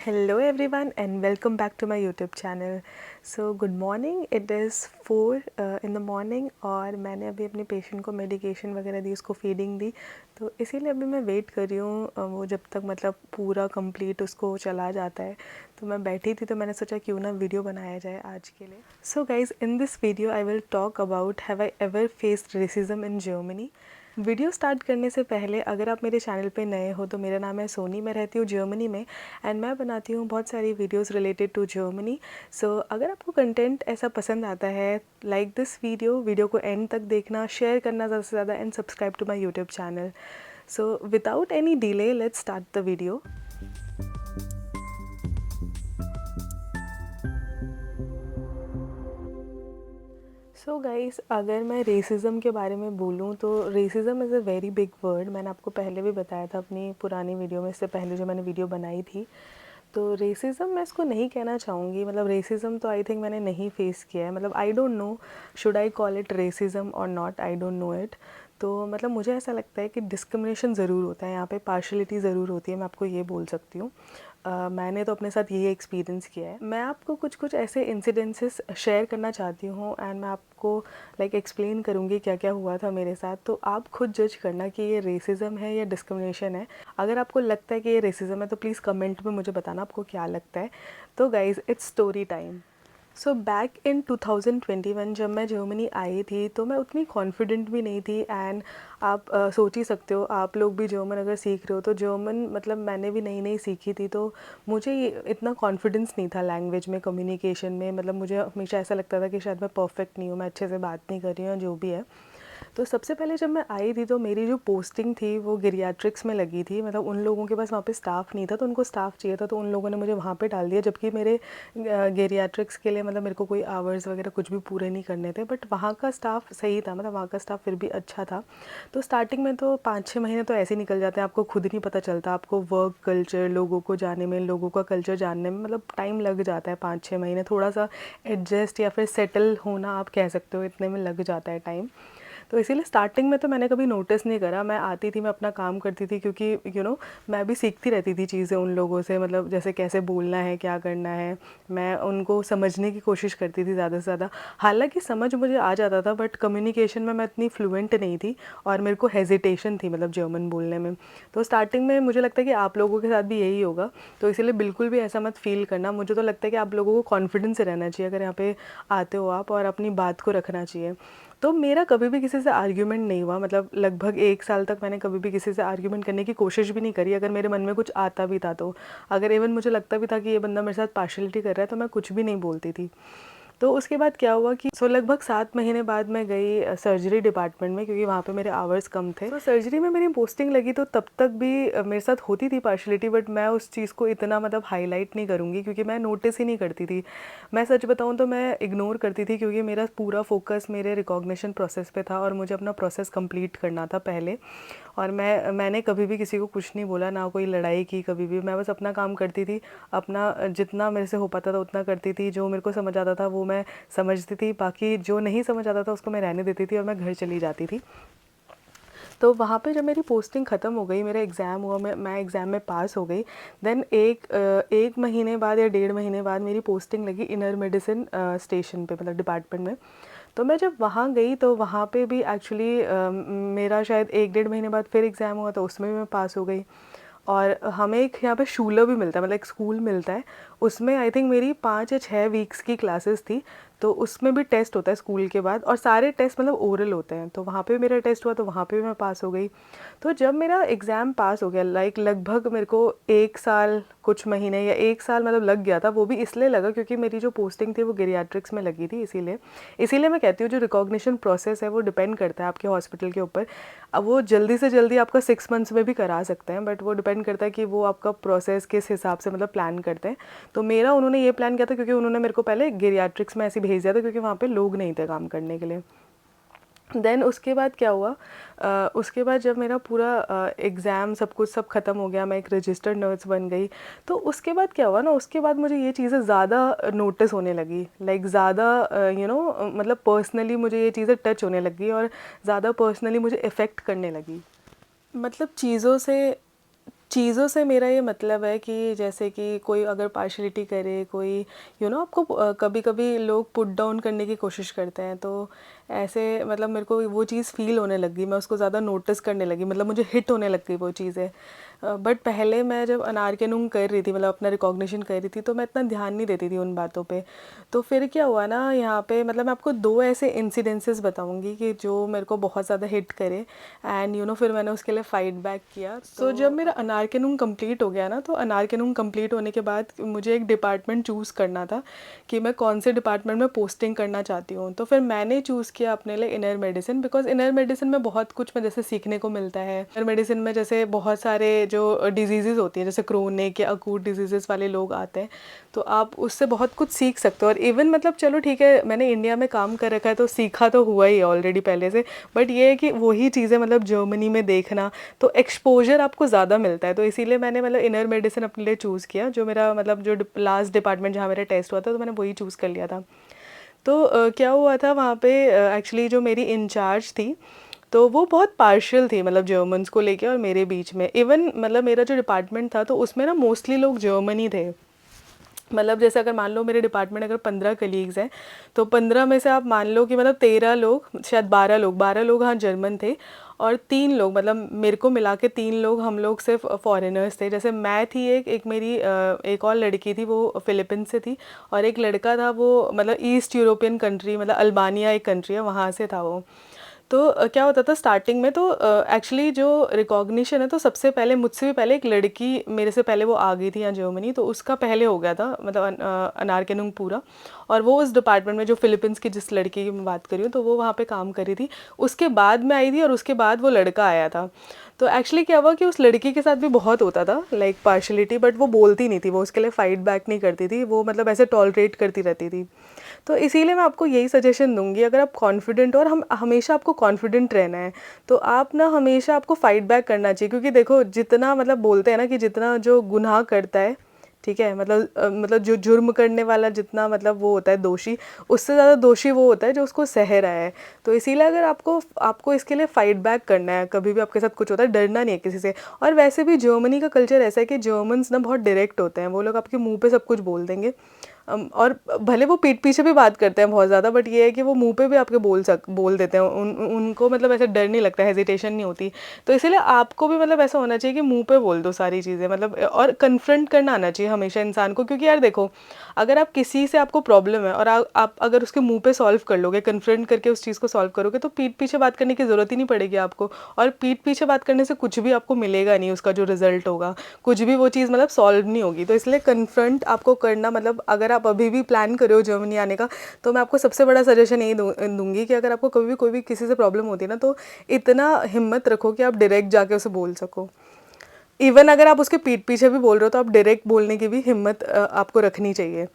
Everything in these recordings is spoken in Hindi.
Hello everyone and welcome back to my YouTube channel. So good morning. It is 4 in the morning और मैंने अभी अपने पेशेंट को मेडिकेशन वगैरह दी, उसको फीडिंग दी, तो इसीलिए अभी मैं वेट कर रही हूँ वो जब तक मतलब पूरा कंप्लीट उसको चला जाता है। तो मैं बैठी थी तो मैंने सोचा क्यों ना वीडियो बनाया जाए आज के लिए। So guys, in this video I will talk about have I ever faced racism in Germany. Video start करने से पहले अगर आप मेरे चैनल पे नए हो तो मेरा नाम है सोनी, मैं रहती हूँ जर्मनी में एंड मैं बनाती हूँ बहुत सारी videos related to Germany. So अगर आपको कंटेंट ऐसा पसंद आता है लाइक दिस वीडियो को एंड तक देखना, शेयर करना ज़्यादा से ज़्यादा and subscribe to my YouTube channel. So without any delay let's start the video. So guys, अगर मैं रेसिज़म के बारे में बोलूँ तो racism is a very big word. मैंने आपको पहले भी बताया था अपनी पुरानी वीडियो में, इससे पहले जो मैंने वीडियो बनाई थी। तो रेसिज़म मैं इसको नहीं कहना चाहूँगी, मतलब रेसिज़म तो आई थिंक मैंने नहीं फेस किया है। मतलब I don't know should I call it racism और not, I don't know it. तो मतलब मुझे ऐसा लगता है कि डिस्क्रिमिनेशन ज़रूर होता है यहाँ पे, पार्शलिटी ज़रूर होती है, मैं आपको ये बोल सकती हूँ। मैंने तो अपने साथ ये एक्सपीरियंस किया है। मैं आपको कुछ कुछ ऐसे इंसिडेंसेस शेयर करना चाहती हूँ एंड मैं आपको एक्सप्लेन करूँगी क्या क्या हुआ था मेरे साथ। तो आप खुद जज करना कि ये रेसिज्म है या डिस्क्रिमिनेशन है। अगर आपको लगता है कि ये रेसिज्म है तो प्लीज़ कमेंट में मुझे बताना आपको क्या लगता है। तो guys, it's story time. So back in 2021 जब मैं जर्मनी आई थी तो मैं उतनी कॉन्फिडेंट भी नहीं थी एंड आप सोच ही सकते हो, आप लोग भी जर्मन अगर सीख रहे हो तो जर्मन मतलब मैंने भी नई नई सीखी थी, तो मुझे इतना कॉन्फिडेंस नहीं था लैंग्वेज में, कम्युनिकेशन में। मतलब मुझे हमेशा ऐसा लगता था कि शायद मैं परफेक्ट नहीं हूँ, मैं अच्छे से बात नहीं कर रही हूँ, जो भी है। तो सबसे पहले जब मैं आई थी तो मेरी जो पोस्टिंग थी वो गेरियाट्रिक्स में लगी थी। मतलब उन लोगों के पास वहाँ पे स्टाफ नहीं था, तो उनको स्टाफ चाहिए था, तो उन लोगों ने मुझे वहाँ पे डाल दिया, जबकि मेरे गेरियाट्रिक्स के लिए मतलब मेरे को कोई आवर्स वगैरह कुछ भी पूरे नहीं करने थे। बट वहाँ का स्टाफ सही था, मतलब वहाँ का स्टाफ फिर भी अच्छा था। तो स्टार्टिंग में तो 5-6 महीने तो ऐसे निकल जाते हैं, आपको खुद नहीं पता चलता। आपको वर्क कल्चर, लोगों को जाने में, लोगों का कल्चर जानने में मतलब टाइम लग जाता है। 5-6 महीने थोड़ा सा एडजस्ट या फिर सेटल होना आप कह सकते हो, इतने में लग जाता है टाइम। तो इसीलिए स्टार्टिंग में तो मैंने कभी नोटिस नहीं करा। मैं आती थी, मैं अपना काम करती थी, क्योंकि मैं भी सीखती रहती थी चीज़ें उन लोगों से, मतलब जैसे कैसे बोलना है, क्या करना है। मैं उनको समझने की कोशिश करती थी ज़्यादा से ज़्यादा। हालांकि समझ मुझे आ जाता था बट कम्युनिकेशन में मैं इतनी फ्लुएंट नहीं थी और मेरे को हेजिटेशन थी मतलब जर्मन बोलने में। तो स्टार्टिंग में मुझे लगता है कि आप लोगों के साथ भी यही होगा, तो इसीलिए बिल्कुल भी ऐसा मत फील करना। मुझे तो लगता है कि आप लोगों को कॉन्फिडेंस रहना चाहिए अगर यहाँ पे आते हो आप, और अपनी बात को रखना चाहिए। तो मेरा कभी भी किसी से आर्ग्यूमेंट नहीं हुआ, मतलब लगभग 1 साल तक मैंने कभी भी किसी से आर्ग्यूमेंट करने की कोशिश भी नहीं करी। अगर मेरे मन में कुछ आता भी था तो, अगर इवन मुझे लगता भी था कि ये बंदा मेरे साथ पार्शलिटी कर रहा है, तो मैं कुछ भी नहीं बोलती थी। तो उसके बाद क्या हुआ कि लगभग 7 महीने बाद मैं गई सर्जरी डिपार्टमेंट में, क्योंकि वहाँ पे मेरे आवर्स कम थे। तो सर्जरी में मेरी पोस्टिंग लगी, तो तब तक भी मेरे साथ होती थी पार्शलिटी, बट मैं उस चीज़ को इतना मतलब हाईलाइट नहीं करूँगी क्योंकि मैं नोटिस ही नहीं करती थी। मैं सच बताऊँ तो मैं इग्नोर करती थी, क्योंकि मेरा पूरा फोकस मेरे रिकॉग्निशन प्रोसेस पे था और मुझे अपना प्रोसेस कंप्लीट करना था पहले। और मैंने कभी भी किसी को कुछ नहीं बोला, ना कोई लड़ाई की कभी भी। मैं बस अपना काम करती थी, अपना जितना मेरे से हो पाता था उतना करती थी। जो मेरे को समझ आता था वो मैं समझती थी, बाकी जो नहीं समझ आता था उसको मैं रहने देती थी और मैं घर चली जाती थी। तो वहाँ पे जब मेरी पोस्टिंग ख़त्म हो गई, मेरा एग्ज़ाम हुआ, मैं एग्ज़ाम में पास हो गई। देन एक महीने बाद या 1.5 महीने बाद मेरी पोस्टिंग लगी इनर मेडिसिन स्टेशन पे, मतलब डिपार्टमेंट में। तो मैं जब वहाँ गई तो वहाँ पे भी एक्चुअली मेरा शायद 1-1.5 महीने बाद फिर एग्ज़ाम हुआ, तो उसमें भी मैं पास हो गई। और हमें एक यहाँ पे शूलर भी मिलता है, मतलब एक स्कूल मिलता है, उसमें आई थिंक मेरी 5 या 6 वीक्स की क्लासेस थी। तो उसमें भी टेस्ट होता है स्कूल के बाद, और सारे टेस्ट मतलब ओरल होते हैं। तो वहाँ पे मेरा टेस्ट हुआ, तो वहाँ पे भी मैं पास हो गई। तो जब मेरा एग्ज़ाम पास हो गया, लगभग मेरे को 1 साल कुछ महीने या 1 साल मतलब लग गया था। वो भी इसलिए लगा क्योंकि मेरी जो पोस्टिंग थी वो गेरियाट्रिक्स में लगी थी, इसीलिए इसीलिए मैं कहती हूँ जो रिकॉग्निशन प्रोसेस है वो डिपेंड करता है आपके हॉस्पिटल के ऊपर। अब वो जल्दी से जल्दी आपका 6 मंथ्स में भी करा सकते हैं, बट वो डिपेंड करता है कि वो आपका प्रोसेस किस हिसाब से मतलब प्लान करते हैं। तो मेरा उन्होंने ये प्लान किया था, क्योंकि उन्होंने मेरे को पहले गेरियाट्रिक्स में ऐसे भेज दिया था, क्योंकि वहाँ पे लोग नहीं थे काम करने के लिए। देन उसके बाद क्या हुआ, उसके बाद जब मेरा पूरा एग्ज़ाम सब कुछ सब ख़त्म हो गया, मैं एक रजिस्टर्ड नर्स बन गई। तो उसके बाद क्या हुआ ना, उसके बाद मुझे ये चीज़ें ज़्यादा नोटिस होने लगी, ज़्यादा मतलब पर्सनली मुझे ये चीज़ें टच होने लगी और ज़्यादा पर्सनली मुझे इफ़ेक्ट करने लगी। मतलब चीज़ों से चीज़ों से मेरा ये मतलब है कि जैसे कि कोई अगर पार्शलिटी करे, कोई आपको कभी कभी लोग पुट डाउन करने की कोशिश करते हैं, तो ऐसे मतलब मेरे को वो चीज़ फ़ील होने लगी, मैं उसको ज़्यादा नोटिस करने लगी, मतलब मुझे हिट होने लग गई वो चीज़ें। बट पहले मैं जब अनारकनून कर रही थी, मतलब अपना रिकॉग्निशन कर रही थी, तो मैं इतना ध्यान नहीं देती थी उन बातों पे। तो फिर क्या हुआ ना यहाँ पे, मतलब मैं आपको दो ऐसे इंसिडेंसेस बताऊंगी कि जो मेरे को बहुत ज़्यादा हिट करे, एंड फिर मैंने उसके लिए फ़ाइट बैक किया। तो जब मेरा अनारकनून कंप्लीट हो गया ना, तो अनारकनून कंप्लीट होने के बाद मुझे एक डिपार्टमेंट चूज़ करना था कि मैं कौन से डिपार्टमेंट में पोस्टिंग करना चाहती हूँ। तो फिर मैंने चूज़ किया अपने लिए inner medicine, because inner medicine में बहुत कुछ में जैसे सीखने को मिलता है। इनर मेडिसिन में जैसे बहुत सारे जो डिजीज़ेज़ होती हैं, जैसे क्रोनिक या अकूट डिजीज़ेज़ वाले लोग आते हैं, तो आप उससे बहुत कुछ सीख सकते हो। और इवन मतलब चलो ठीक है, मैंने इंडिया में काम कर रखा है तो सीखा तो हुआ ही ऑलरेडी पहले से, बट ये है कि वही चीज़ें मतलब जर्मनी में देखना, तो एक्सपोजर आपको ज़्यादा मिलता है। तो इसीलिए मैंने मतलब इनर मेडिसिन अपने लिए चूज़ किया, जो मेरा मतलब जो लास्ट डिपार्टमेंट जहाँ मेरा टेस्ट हुआ था, तो मैंने वही चूज़ कर लिया था। तो क्या हुआ था वहाँ पे, एक्चुअली जो मेरी इंचार्ज थी, तो वो बहुत पार्शियल थी, मतलब जर्मन्स को लेके और मेरे बीच में। इवन मतलब मेरा जो डिपार्टमेंट था, तो उसमें ना मोस्टली लोग जर्मन ही थे। मतलब जैसे अगर मान लो मेरे डिपार्टमेंट अगर 15 कलीग्स हैं, तो 15 में से आप मान लो कि मतलब 13 लोग, शायद 12 लोग हाँ जर्मन थे, और 3 लोग मतलब मेरे को मिला के 3 लोग, हम लोग सिर्फ फॉरेनर्स थे। जैसे मैं थी, एक मेरी एक और लड़की थी, वो फिलीपींस से थी, और एक लड़का था, वो मतलब ईस्ट यूरोपियन कंट्री, मतलब अल्बानिया एक कंट्री है, वहाँ से था वो। तो क्या होता था स्टार्टिंग में, तो एक्चुअली जो रिकॉग्निशन है, तो सबसे पहले मुझसे भी पहले एक लड़की, मेरे से पहले वो आ गई थी यहाँ जर्मनी, तो उसका पहले हो गया था, मतलब अनारकनून पूरा। और वो उस डिपार्टमेंट में, जो फिलीपींस की जिस लड़की की मैं बात कर रही हूँ, तो वो वहाँ पे काम कर रही थी। उसके बाद मैं आई थी, और उसके बाद वो लड़का आया था। तो एक्चुअली क्या हुआ कि उस लड़की के साथ भी बहुत होता था लाइक पार्शलिटी, बट वो बोलती नहीं थी, वो उसके लिए फ़ाइट बैक नहीं करती थी, वो मतलब ऐसे टॉलरेट करती रहती थी। तो इसीलिए मैं आपको यही सजेशन दूंगी, अगर आप कॉन्फिडेंट हो, और हम हमेशा आपको कॉन्फिडेंट रहना है, तो आप ना हमेशा आपको फ़ाइट बैक करना चाहिए। क्योंकि देखो, जितना मतलब बोलते हैं ना कि जितना जो गुनाह करता है, ठीक है, मतलब मतलब जो जुर्म करने वाला जितना मतलब वो होता है दोषी, उससे ज़्यादा दोषी वो होता है जो उसको सह रहा है। तो इसीलिए अगर आपको आपको इसके लिए फ़ाइट बैक करना है, कभी भी आपके साथ कुछ होता है, डरना नहीं है किसी से। और वैसे भी जर्मनी का कल्चर ऐसा है कि जर्मन्स ना बहुत डायरेक्ट होते हैं, वो लोग आपके मुंह पे सब कुछ बोल देंगे। और भले वो पीठ पीछे भी बात करते हैं बहुत ज़्यादा, बट ये है कि वो मुंह पे भी आपके बोल देते हैं, उनको मतलब ऐसे डर नहीं लगता, हेजिटेशन नहीं होती। तो इसीलिए आपको भी मतलब ऐसा होना चाहिए कि मुंह पे बोल दो सारी चीज़ें, मतलब और कन्फ्रंट करना आना चाहिए हमेशा इंसान को। क्योंकि यार देखो, अगर आप किसी से आपको प्रॉब्लम है, और आप अगर उसके मुंह पे सॉल्व कर लोगे, कन्फ्रंट करके उस चीज़ को सॉल्व करोगे, तो पीठ पीछे बात करने की ज़रूरत ही नहीं पड़ेगी आपको। और पीठ पीछे बात करने से कुछ भी आपको मिलेगा नहीं, उसका जो रिजल्ट होगा, कुछ भी वो चीज़ मतलब सॉल्व नहीं होगी। तो इसलिए कन्फ्रंट आपको करना, मतलब अगर आप अभी भी प्लान कर रहे हो जर्मनी आने का, तो मैं आपको सबसे बड़ा सजेशन यही दूंगी कि अगर आपको कभी भी कोई भी किसी से प्रॉब्लम होती है ना, तो इतना हिम्मत रखो कि आप डायरेक्ट जाके उसे बोल सको। इवन अगर आप उसके पीठ पीछे भी बोल रहे हो, तो आप डायरेक्ट बोलने की भी हिम्मत आपको रखनी चाहिए।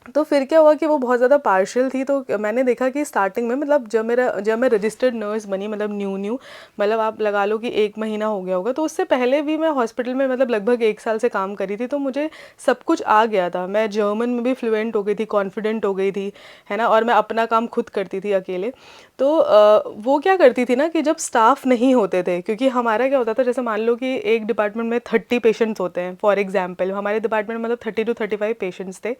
तो फिर क्या हुआ कि वो बहुत ज़्यादा पार्शियल थी। तो मैंने देखा कि स्टार्टिंग में, मतलब जब मैं रजिस्टर्ड नर्स बनी, मतलब न्यू मतलब आप लगा लो कि 1 महीना हो गया होगा, तो उससे पहले भी मैं हॉस्पिटल में मतलब लगभग 1 साल से काम करी थी। तो मुझे सब कुछ आ गया था, मैं जर्मन में भी फ्लुएंट हो गई थी, कॉन्फिडेंट हो गई थी, है ना, और मैं अपना काम खुद करती थी अकेले। तो वो क्या करती थी ना कि जब स्टाफ नहीं होते थे, क्योंकि हमारा क्या होता था, जैसे मान लो कि एक डिपार्टमेंट में 30 पेशेंट्स होते हैं फॉर एग्जाम्पल, हमारे डिपार्टमेंट में मतलब 30 to 35 पेशेंट्स थे।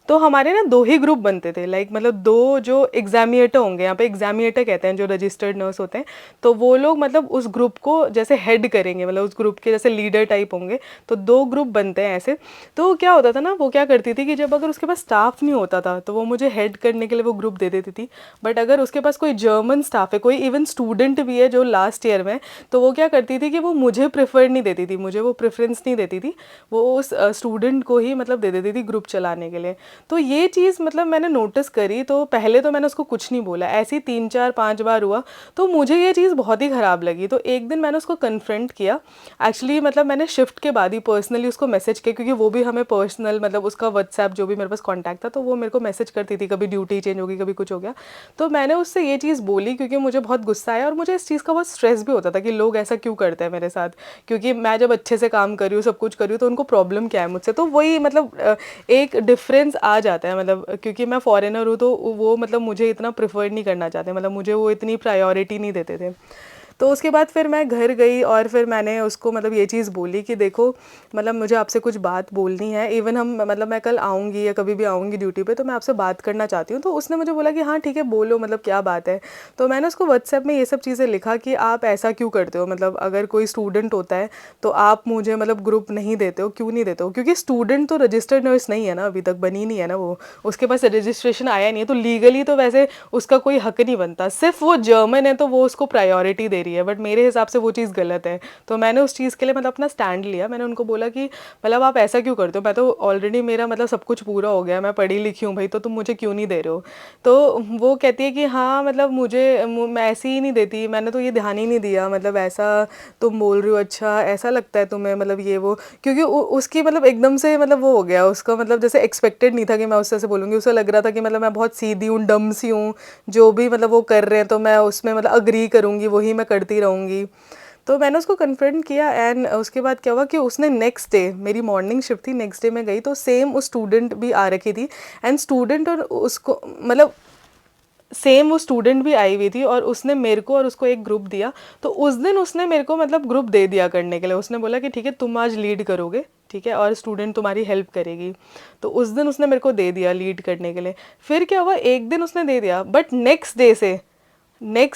तो हमारे ना दो ही ग्रुप बनते थे, लाइक मतलब दो जो एग्जामिनेटर होंगे, यहाँ पे एग्जामिनेटर कहते हैं जो रजिस्टर्ड नर्स होते हैं, तो वो लोग मतलब उस ग्रुप को जैसे हेड करेंगे, मतलब उस ग्रुप के जैसे लीडर टाइप होंगे। तो दो ग्रुप बनते हैं ऐसे। तो क्या होता था ना, वो क्या करती थी कि जब अगर उसके पास स्टाफ नहीं होता था, तो वो मुझे हेड करने के लिए वो ग्रुप दे देती थी। बट अगर उसके पास कोई जर्मन स्टाफ है, कोई इवन स्टूडेंट भी है जो लास्ट ईयर में, तो वो क्या करती थी कि वो मुझे प्रेफर नहीं देती थी, मुझे वो प्रेफरेंस नहीं देती थी, वो उस स्टूडेंट को ही मतलब दे देती थी ग्रुप चलाने के लिए। तो ये चीज़ मतलब मैंने नोटिस करी। तो पहले तो मैंने उसको कुछ नहीं बोला, ऐसे ही 3 4 5 बार हुआ, तो मुझे ये चीज़ बहुत ही ख़राब लगी। तो एक दिन मैंने उसको कन्फ्रंट किया। एक्चुअली मतलब मैंने शिफ्ट के बाद ही पर्सनली उसको मैसेज किया, क्योंकि वो भी हमें पर्सनल मतलब उसका व्हाट्सएप जो भी मेरे पास कॉन्टैक्ट था, तो वो मेरे को मैसेज करती थी, कभी ड्यूटी चेंज होगी, कभी कुछ हो गया। तो मैंने उससे ये चीज़ बोली, क्योंकि मुझे बहुत गुस्सा आया, और मुझे इस चीज़ का बहुत स्ट्रेस भी होता था कि लोग ऐसा क्यों करते हैं मेरे साथ, क्योंकि मैं जब अच्छे से काम कर रही हूँ, सब कुछ कर रही हूँ, तो उनको प्रॉब्लम क्या है मुझसे। तो वही मतलब एक डिफरेंस आ जाता है, मतलब क्योंकि मैं फॉरेनर हूँ, तो वो मतलब मुझे इतना प्रेफर नहीं करना चाहते, मतलब मुझे वो इतनी प्रायोरिटी नहीं देते थे। तो उसके बाद फिर मैं घर गई और फिर मैंने उसको मतलब ये चीज़ बोली कि देखो मतलब मुझे आपसे कुछ बात बोलनी है, इवन हम मतलब मैं कल आऊँगी या कभी भी आऊँगी ड्यूटी पे तो मैं आपसे बात करना चाहती हूँ। तो उसने मुझे बोला कि हाँ ठीक है बोलो, मतलब क्या बात है। तो मैंने उसको व्हाट्सएप में ये सब चीज़ें लिखा कि आप ऐसा क्यों करते हो, मतलब अगर कोई स्टूडेंट होता है तो आप मुझे मतलब ग्रुप नहीं देते हो, क्यों नहीं देते हो, क्योंकि स्टूडेंट तो रजिस्टर्ड नर्स नहीं है ना, अभी तक बनी नहीं है ना वो, उसके पास रजिस्ट्रेशन आया नहीं है, तो लीगली तो वैसे उसका कोई हक नहीं बनता। सिर्फ वो जर्मन है तो वो उसको प्रायोरिटी दे रही है, बट मेरे हिसाब से वो चीज़ गलत है। तो मैंने उस चीज़ के लिए मतलब अपना स्टैंड लिया। मैंने उनको बोला कि मतलब आप ऐसा क्यों करते हो, मैं तो ऑलरेडी मेरा मतलब सब कुछ पूरा हो गया, मैं पढ़ी लिखी हूँ भाई, तो तुम मुझे क्यों नहीं दे रहे हो। तो वो कहती है कि हाँ मतलब मैं ऐसे ही नहीं देती, मैंने तो ये ध्यान ही नहीं दिया, मतलब ऐसा तुम बोल रही हो, अच्छा ऐसा लगता है तुम्हें, मतलब ये वो, क्योंकि उसकी मतलब एकदम से मतलब वो हो गया उसका, मतलब जैसे एक्सपेक्टेड नहीं था कि मैं उससे बोलूँगी। उसे लग रहा था कि मतलब मैं बहुत सीधी हूँ, डम सी हूँ, जो भी मतलब वो कर रहे हैं तो मैं उसमें मतलब अग्री करूँगी, वही मैं करती रहूँगी। तो मैंने उसको कन्फ्रंट किया एंड उसके बाद क्या हुआ कि उसने नेक्स्ट डे, मेरी मॉर्निंग शिफ्ट थी, नेक्स्ट डे मैं गई तो सेम उस स्टूडेंट भी आ रखी थी एंड स्टूडेंट और उसको मतलब सेम वो स्टूडेंट भी आई हुई थी और उसने मेरे को और उसको एक ग्रुप दिया। तो उस दिन उसने मेरे को मतलब ग्रुप दे दिया करने के लिए, उसने बोला कि ठीक है तुम आज लीड करोगे, ठीक है, और स्टूडेंट तुम्हारी हेल्प करेगी। तो उस दिन उसने मेरे को दे दिया लीड करने के लिए। फिर क्या हुआ, एक दिन उसने दे दिया बट नेक्स्ट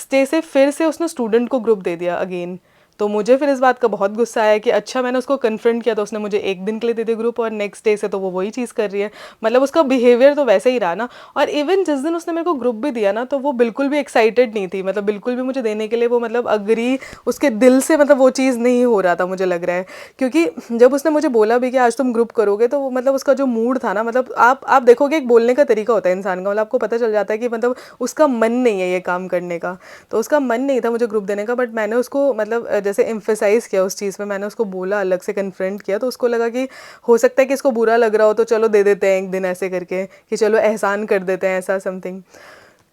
डे से फिर से उसने स्टूडेंट को ग्रुप दे दिया अगेन। तो मुझे फिर इस बात का बहुत गुस्सा आया कि अच्छा मैंने उसको कन्फ्रंट किया तो उसने मुझे एक दिन के लिए दे दिया ग्रुप और नेक्स्ट डे से तो वो वही चीज़ कर रही है। मतलब उसका बिहेवियर तो वैसे ही रहा ना। और इवन जिस दिन उसने मेरे को ग्रुप भी दिया ना तो वो बिल्कुल भी एक्साइटेड नहीं थी, मतलब बिल्कुल भी मुझे देने के लिए वो मतलब अग्री उसके दिल से मतलब वो चीज़ नहीं हो रहा था मुझे लग रहा है। क्योंकि जब उसने मुझे बोला भी कि आज तुम ग्रुप करोगे तो वो मतलब उसका जो मूड था ना, मतलब आप देखोगे एक बोलने का तरीका होता है इंसान का, मतलब आपको पता चल जाता है कि मतलब उसका मन नहीं है ये काम करने का। तो उसका मन नहीं था मुझे ग्रुप देने का, बट मैंने उसको मतलब जैसे एम्फेसाइज किया उस चीज़ में, मैंने उसको बोला, अलग से कन्फ्रंट किया। तो उसको लगा कि हो सकता है कि इसको बुरा लग रहा हो तो चलो दे देते हैं एक दिन ऐसे करके कि चलो एहसान कर देते हैं ऐसा समथिंग।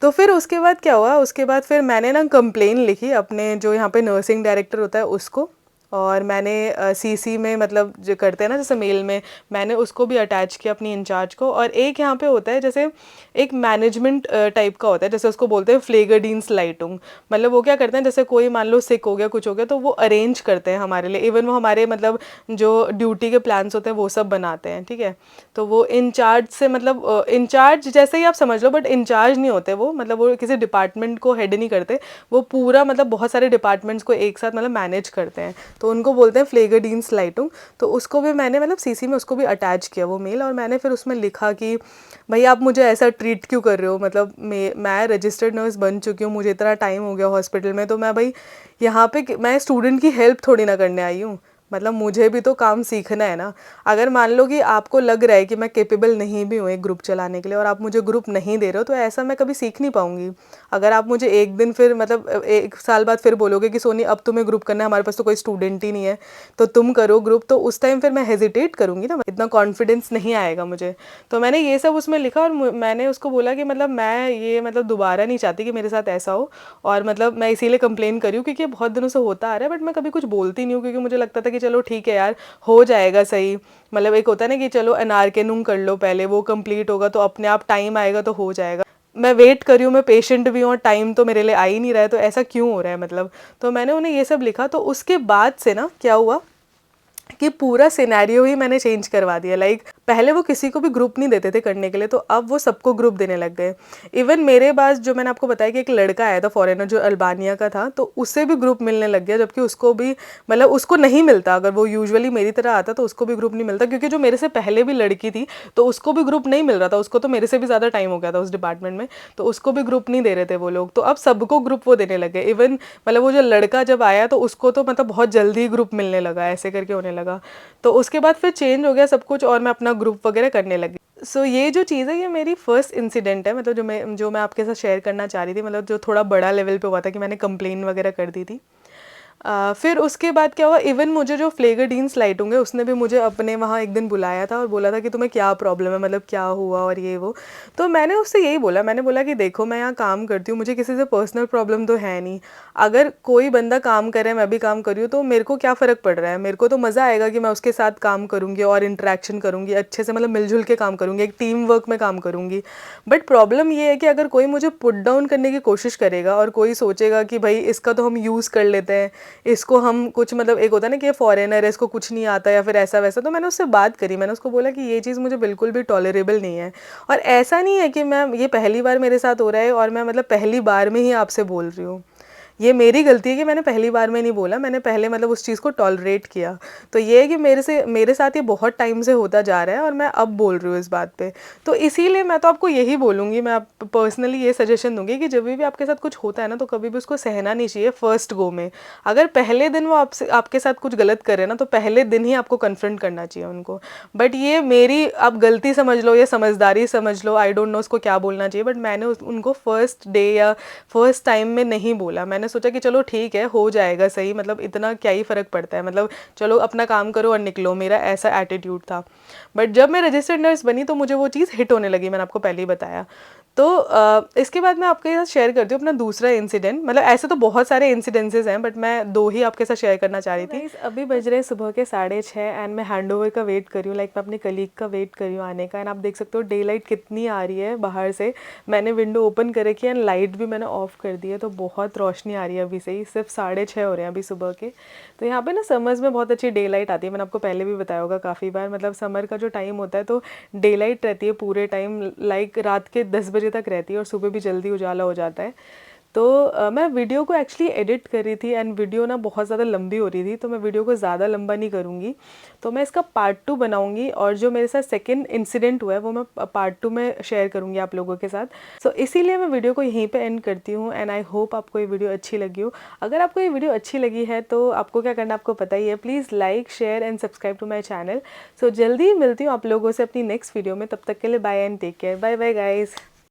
तो फिर उसके बाद क्या हुआ, उसके बाद फिर मैंने ना कंप्लेन लिखी अपने जो यहाँ पे नर्सिंग डायरेक्टर होता है उसको। और मैंने सीसी में मतलब जो करते हैं ना जैसे मेल में, मैंने उसको भी अटैच किया अपनी इंचार्ज को। और एक यहाँ पे होता है जैसे एक मैनेजमेंट टाइप का होता है, जैसे उसको बोलते हैं फ्लेगरडीन्स लाइटुंग। मतलब वो क्या करते हैं, जैसे कोई मान लो सिक हो गया कुछ हो गया तो वो अरेंज करते हैं हमारे लिए, इवन वो हमारे मतलब जो ड्यूटी के प्लान्स होते हैं वो सब बनाते हैं, ठीक है। तो वो इंचार्ज से मतलब इंचार्ज जैसे ही आप समझ लो, बट इंचार्ज नहीं होते वो, मतलब वो किसी डिपार्टमेंट को हेड नहीं करते, वो पूरा मतलब बहुत सारे डिपार्टमेंट्स को एक साथ मतलब मैनेज करते हैं। तो उनको बोलते हैं फ्लेगरडीन्स लाइटुंग। तो उसको भी मैंने मतलब सीसी में उसको भी अटैच किया वो मेल। और मैंने फिर उसमें लिखा कि भाई आप मुझे ऐसा ट्रीट क्यों कर रहे हो, मतलब मैं रजिस्टर्ड नर्स बन चुकी हूँ, मुझे इतना टाइम हो गया हॉस्पिटल में, तो मैं भाई यहाँ पे मैं स्टूडेंट की हेल्प थोड़ी ना करने आई हूँ, मतलब मुझे भी तो काम सीखना है ना। अगर मान लो कि आपको लग रहा है कि मैं कैपेबल नहीं भी हूँ एक ग्रुप चलाने के लिए और आप मुझे ग्रुप नहीं दे रहे हो तो ऐसा मैं कभी सीख नहीं पाऊंगी। अगर आप मुझे एक दिन फिर मतलब एक साल बाद फिर बोलोगे कि सोनी अब तुम्हें ग्रुप करना है, हमारे पास तो कोई स्टूडेंट ही नहीं है तो तुम करो ग्रुप, तो उस टाइम फिर मैं हेजिटेट करूँगी ना, इतना कॉन्फिडेंस नहीं आएगा मुझे। तो मैंने ये सब उसमें लिखा और मैंने उसको बोला कि मतलब मैं ये मतलब दोबारा नहीं चाहती कि मेरे साथ ऐसा हो। और मतलब मैं इसीलिए कंप्लेन करी हूँ क्योंकि ये बहुत दिनों से होता आ रहा है, बट मैं कभी कुछ बोलती नहीं हूँ क्योंकि मुझे लगता था कि चलो ठीक है यार हो जाएगा सही। मतलब एक होता है ना कि चलो अनार के नूंग कर लो पहले, वो कंप्लीट होगा तो अपने आप टाइम आएगा तो हो जाएगा। मैं वेट कर रही हूँ, मैं पेशेंट भी हूँ और टाइम तो मेरे लिए आ ही नहीं रहा है, तो ऐसा क्यों हो रहा है मतलब। तो मैंने उन्हें ये सब लिखा। तो उसके बाद से ना क्या हुआ कि पूरा सिनेरियो ही मैंने चेंज करवा दिया। लाइक पहले वो किसी को भी ग्रुप नहीं देते थे करने के लिए, तो अब वो सबको ग्रुप देने लग गए। इवन मेरे पास जो मैंने आपको बताया कि एक लड़का आया था फॉरेनर जो अल्बानिया का था, तो उससे भी ग्रुप मिलने लग गया, जबकि उसको भी मतलब उसको नहीं मिलता, अगर वो यूजुअली मेरी तरह आता तो उसको भी ग्रुप नहीं मिलता, क्योंकि जो मेरे से पहले भी लड़की थी तो उसको भी ग्रुप नहीं मिल रहा था, उसको तो मेरे से भी ज़्यादा टाइम हो गया था उस डिपार्टमेंट में, तो उसको भी ग्रुप नहीं दे रहे थे वो लोग। तो अब सबको ग्रुप वो देने लगे। इवन मतलब वो जो लड़का जब आया तो उसको तो मतलब बहुत जल्दी ग्रुप मिलने लगा, ऐसे करके होने लगा। तो उसके बाद फिर चेंज हो गया सब कुछ और मैं अपना ग्रुप वगैरह करने लगी। सो ये जो चीज़ है ये मेरी फर्स्ट इंसिडेंट है, मतलब जो मैं आपके साथ शेयर करना चाह रही थी, मतलब जो थोड़ा बड़ा लेवल पे हुआ था कि मैंने कंप्लेन वगैरह कर दी थी। फिर उसके बाद क्या हुआ, इवन मुझे जो फ्लेगरडीन स्लाइट होंगे उसने भी मुझे अपने वहाँ एक दिन बुलाया था और बोला था कि तुम्हें क्या प्रॉब्लम है, मतलब क्या हुआ और ये वो। तो मैंने उससे यही बोला, मैंने बोला कि देखो मैं यहाँ काम करती हूँ, मुझे किसी से पर्सनल प्रॉब्लम तो है नहीं। अगर कोई बंदा काम करे मैं भी काम कर रही हूँ तो मेरे को क्या फ़र्क पड़ रहा है, मेरे को तो मज़ा आएगा कि मैं उसके साथ काम करूँगी और इंटरेक्शन करूँगी अच्छे से, मतलब मिलजुल के काम करूँगी, एक टीम वर्क में काम करूँगी। बट प्रॉब्लम ये है कि अगर कोई मुझे पुट डाउन करने की कोशिश करेगा और कोई सोचेगा कि भाई इसका तो हम यूज़ कर लेते हैं, इसको हम कुछ, मतलब एक होता है ना कि ये फॉरेनर है इसको कुछ नहीं आता या फिर ऐसा वैसा, तो मैंने उससे बात करी, मैंने उसको बोला कि ये चीज़ मुझे बिल्कुल भी टॉलरेबल नहीं है। और ऐसा नहीं है कि मैं, ये पहली बार मेरे साथ हो रहा है और मैं मतलब पहली बार में ही आपसे बोल रही हूँ, ये मेरी गलती है कि मैंने पहली बार में नहीं बोला, मैंने पहले मतलब उस चीज़ को टॉलरेट किया। तो ये है कि मेरे साथ ये बहुत टाइम से होता जा रहा है और मैं अब बोल रही हूँ इस बात पे। तो इसीलिए मैं तो आपको यही बोलूँगी, मैं आप पर्सनली ये सजेशन दूंगी कि जब भी आपके साथ कुछ होता है ना तो कभी भी उसको सहना नहीं चाहिए फर्स्ट गो में। अगर पहले दिन वो आपके साथ कुछ गलत करे ना तो पहले दिन ही आपको कन्फ्रंट करना चाहिए उनको। बट ये मेरी आप गलती समझ लो या समझदारी समझ लो, आई डोंट नो उसको क्या बोलना चाहिए, बट मैंने उनको फर्स्ट डे या फर्स्ट टाइम में नहीं बोला। मैंने सोचा कि चलो ठीक है हो जाएगा सही, मतलब इतना क्या ही फ़र्क पड़ता है, मतलब चलो अपना काम करो और निकलो, मेरा ऐसा एटीट्यूड था। बट जब मैं रजिस्टर्ड नर्स बनी तो मुझे वो चीज़ हिट होने लगी, मैंने आपको पहले ही बताया। तो इसके बाद मैं आपके साथ शेयर करती हूँ अपना दूसरा इंसिडेंट, मतलब ऐसे तो बहुत सारे इंसिडेंसेस हैं बट मैं दो ही आपके साथ शेयर करना चाह रही थी। अभी बज रहे हैं सुबह के 6:30 एंड मैं हैंडओवर का वेट कर रही हूँ, लाइक मैं अपने कलीग का वेट कर रही हूँ आने का। एंड आप देख सकते हो डे लाइट कितनी आ रही है बाहर से, मैंने विंडो ओपन कर रखी है एंड लाइट भी मैंने ऑफ कर दी है, तो बहुत रोशनी आ रही है अभी से ही, सिर्फ 6:30 हो रहे हैं अभी सुबह के। तो यहाँ पे ना समर्स में बहुत अच्छी डे लाइट आती है, मैंने आपको पहले भी बताया होगा काफ़ी बार, मतलब समर का जो टाइम होता है तो डे लाइट रहती है पूरे टाइम, लाइक रात के 10 बजे तक रहती है और सुबह भी जल्दी उजाला हो जाता है। तो मैं वीडियो को एक्चुअली एडिट कर रही थी एंड वीडियो ना बहुत ज़्यादा लंबी हो रही थी, तो मैं वीडियो को ज़्यादा लंबा नहीं करूँगी, तो मैं इसका पार्ट 2 बनाऊँगी और जो मेरे साथ सेकंड इंसिडेंट हुआ है वो मैं पार्ट 2 में शेयर करूँगी आप लोगों के साथ। सो इसीलिए मैं वीडियो को यहीं पे एंड करती हूँ एंड आई होप आपको ये वीडियो अच्छी लगी हो। अगर आपको ये वीडियो अच्छी लगी है तो आपको क्या करना आपको पता ही है, please like share and subscribe to my channel. So जल्दी मिलती हूँ आप लोगों से अपनी नेक्स्ट वीडियो में, तब तक के लिए bye and take care, bye bye guys.